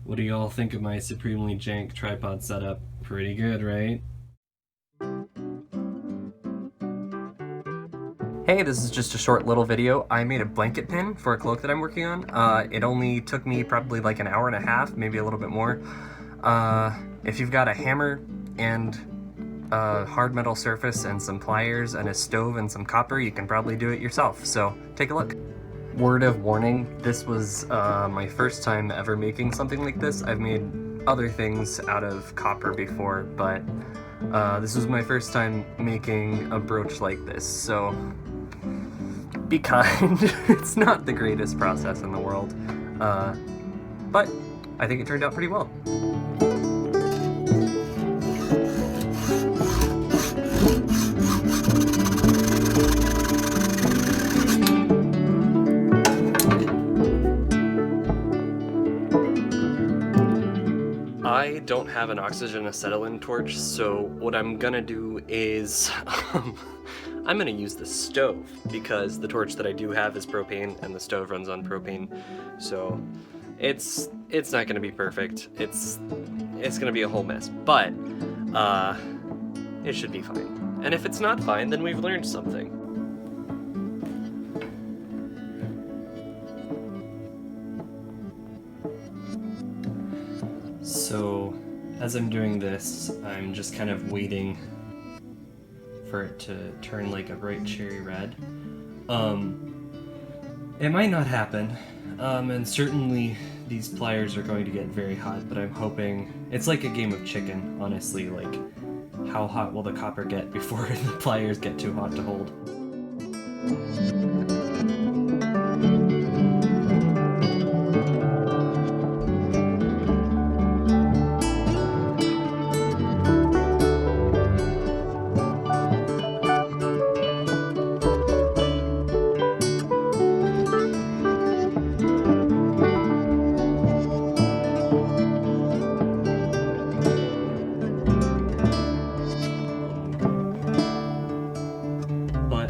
What do y'all think of my supremely jank tripod setup? Pretty good, right? Hey, this is just a short little video. I made a blanket pin for a cloak that I'm working on. It only took me probably like an hour and a half, maybe a little bit more. If you've got a hammer and a hard metal surface and some pliers and a stove and some copper, you can probably do it yourself, so take a look. Word of warning, this was my first time ever making something like this. I've made other things out of copper before, but this was my first time making a brooch like this, so be kind. It's not the greatest process in the world, but I think it turned out pretty well. I don't have an oxygen acetylene torch, so what I'm gonna do is I'm gonna use the stove because the torch that I do have is propane and the stove runs on propane, so it's not gonna be perfect. It's gonna be a whole mess, but it should be fine. And if it's not fine, then we've learned something. So, as I'm doing this, I'm just kind of waiting for it to turn like a bright cherry red. It might not happen, and certainly these pliers are going to get very hot, but I'm hoping... It's like a game of chicken, honestly, like how hot will the copper get before the pliers get too hot to hold.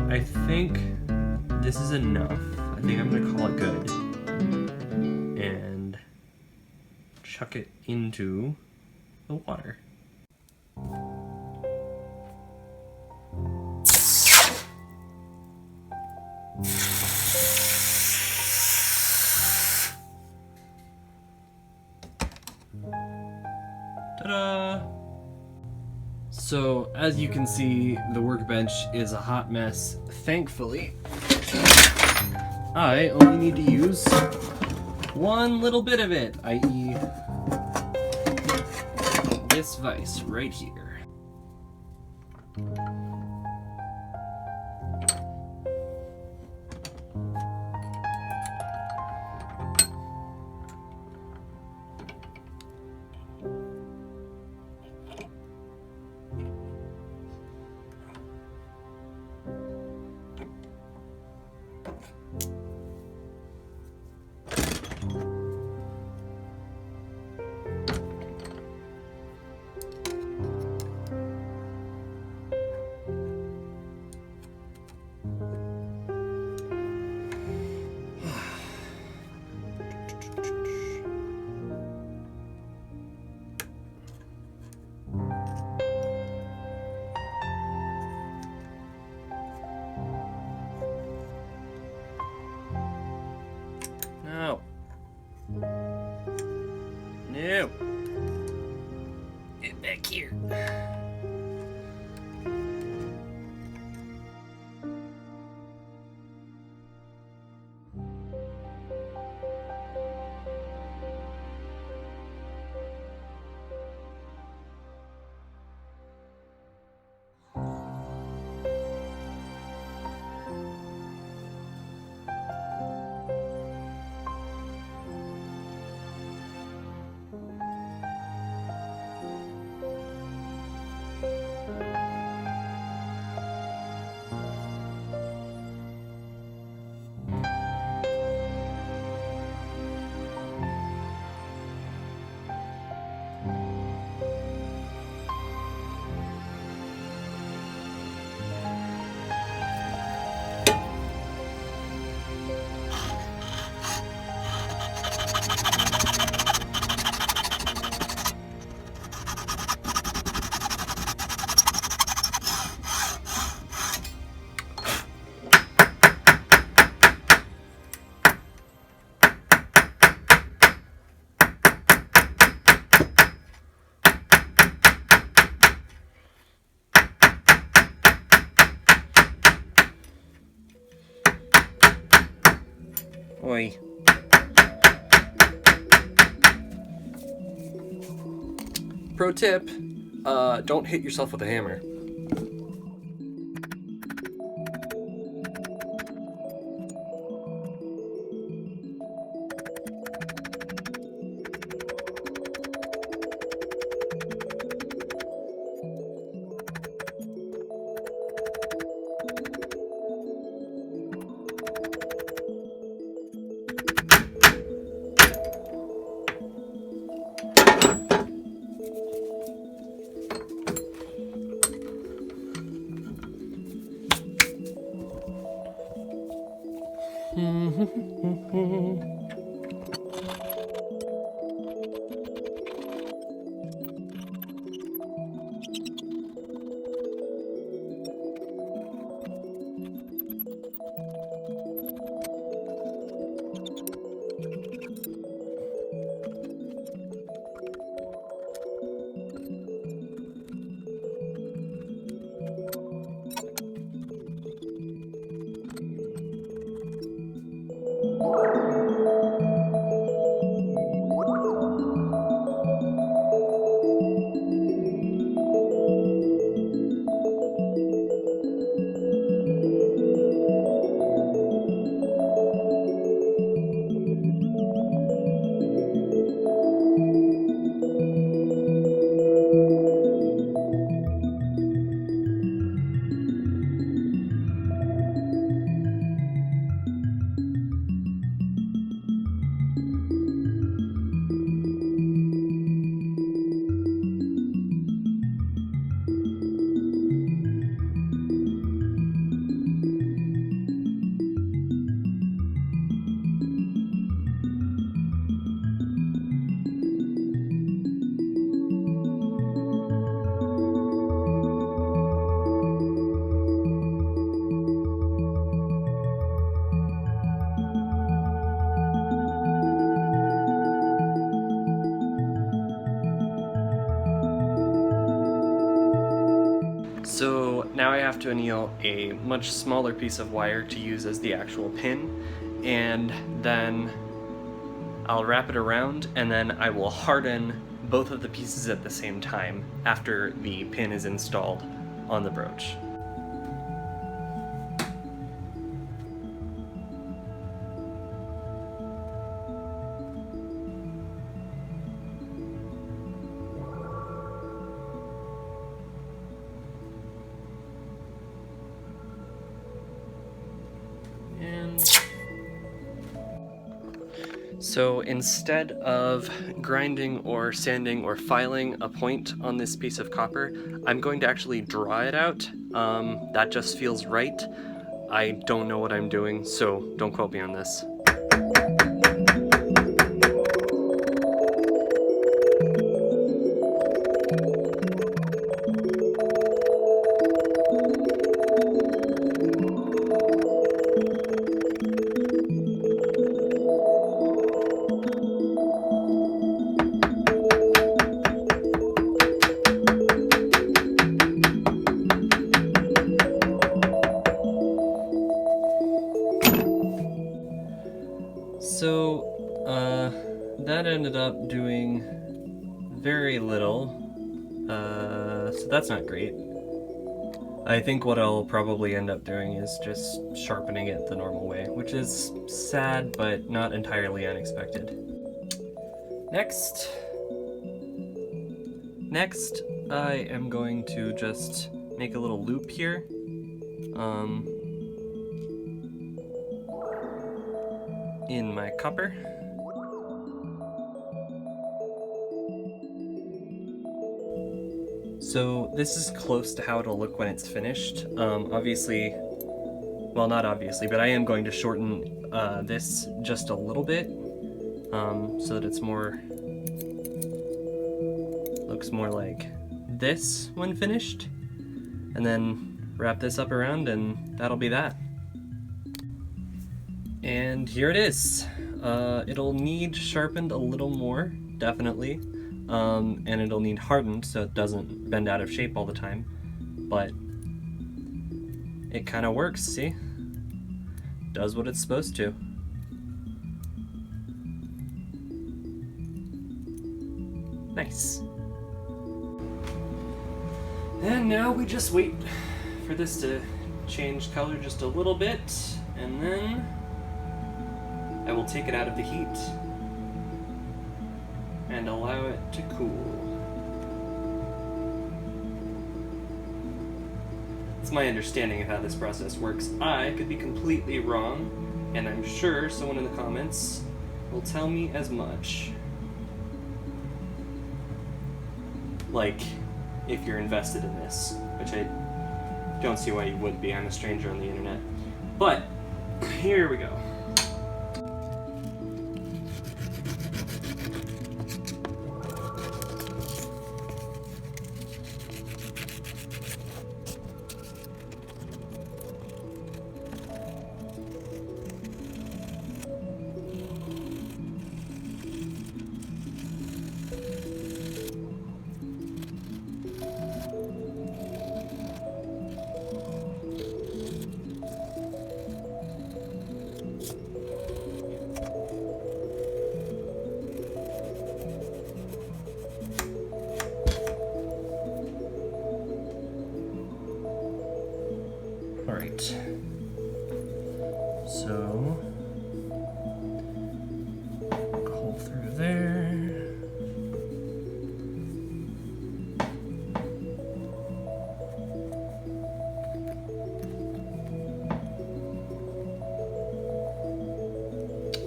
I think this is enough. I think I'm gonna call it good. And chuck it into the water. Ta-da! So, as you can see, the workbench is a hot mess. Thankfully, I only need to use one little bit of it, i.e. this vise right here. No. No. Get back here. Pro tip, don't hit yourself with a hammer. So now I have to anneal a much smaller piece of wire to use as the actual pin, and then I'll wrap it around, and then I will harden both of the pieces at the same time after the pin is installed on the brooch. So instead of grinding or sanding or filing a point on this piece of copper, I'm going to actually draw it out. That just feels right. I don't know what I'm doing, so don't quote me on this. So, that ended up doing very little, so that's not great. I think what I'll probably end up doing is just sharpening it the normal way, which is sad, but not entirely unexpected. Next, I am going to just make a little loop here. In my copper. So this is close to how it'll look when it's finished. Obviously, well, not obviously, but I am going to shorten this just a little bit so that it's looks more like this when finished, and then wrap this up around, and that'll be that. And here it is. It'll need sharpened a little more, definitely, and it'll need hardened so it doesn't bend out of shape all the time, but it kind of works, see? Does what it's supposed to. Nice. And now we just wait for this to change color just a little bit, and then I will take it out of the heat and allow it to cool. It's my understanding of how this process works. I could be completely wrong, and I'm sure someone in the comments will tell me as much. Like, if you're invested in this, which I don't see why you would be. I'm a stranger on the internet. But, here we go. Alright, so hole through there.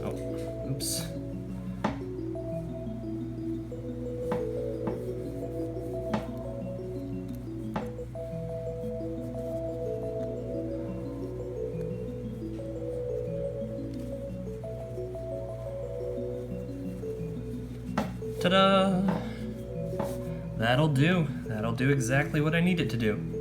Oh, oops. Ta-da! That'll do. That'll do exactly what I need it to do.